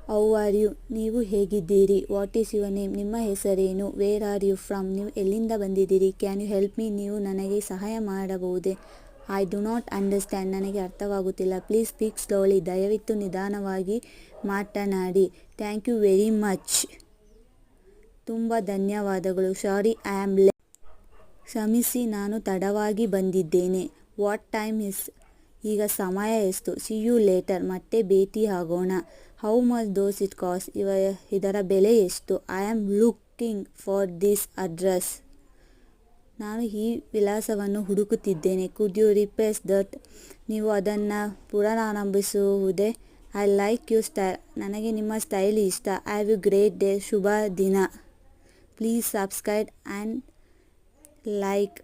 How are you, ನೀವು ಹೇಗಿದ್ದೀರಿ? What is your name, ನಿಮ್ಮ ಹೆಸರೇನು? ವೇರ್ ಆರ್ ಯು ಫ್ರಮ್, ನೀವು ಎಲ್ಲಿಂದ ಬಂದಿದ್ದೀರಿ? ಕ್ಯಾನ್ ಯು ಹೆಲ್ಪ್ ಮೀ, ನೀವು ನನಗೆ ಸಹಾಯ ಮಾಡಬಹುದೇ? ಐ ಡು ನಾಟ್ ಅಂಡರ್ಸ್ಟ್ಯಾಂಡ್, ನನಗೆ ಅರ್ಥವಾಗುತ್ತಿಲ್ಲ. ಪ್ಲೀಸ್ ಸ್ಪೀಕ್ ಸ್ಲೋಲಿ, ದಯವಿಟ್ಟು ನಿಧಾನವಾಗಿ ಮಾತನಾಡಿ. ಥ್ಯಾಂಕ್ ಯು ವೆರಿ ಮಚ್, ತುಂಬ ಧನ್ಯವಾದಗಳು. ಸಾರಿ ಐ ಆಮ್ ಲೇಟ್, ಕ್ಷಮಿಸಿ ನಾನು ತಡವಾಗಿ ಬಂದಿದ್ದೇನೆ. ವಾಟ್ ಟೈಮ್ ಇಸ್, ಈಗ ಸಮಯ ಎಷ್ಟು? ಸಿ ಯು ಲೇಟರ್, ಮತ್ತೆ ಭೇಟಿಯಾಗೋಣ. How much dose it cost, ಇದರ ಬೆಲೆ ಎಷ್ಟು? I am looking for this address, ನಾನು ಈ ವಿಳಾಸವನ್ನು ಹುಡುಕುತ್ತಿದ್ದೇನೆ. ಕುಡ್ ಯು ರಿಪೀಟ್ ದಟ್, ನೀವು ಅದನ್ನು ಪುನರಾರಂಭಿಸುವುದೇ? ಐ ಲೈಕ್ ಯು ಸ್ಟೈಲ್, ನನಗೆ ನಿಮ್ಮ ಸ್ಟೈಲ್ ಇಷ್ಟ. ಹ್ಯಾವ್ ಯು ಗ್ರೇಟ್ ಡೇ, ಶುಭ ದಿನ. Please subscribe and like.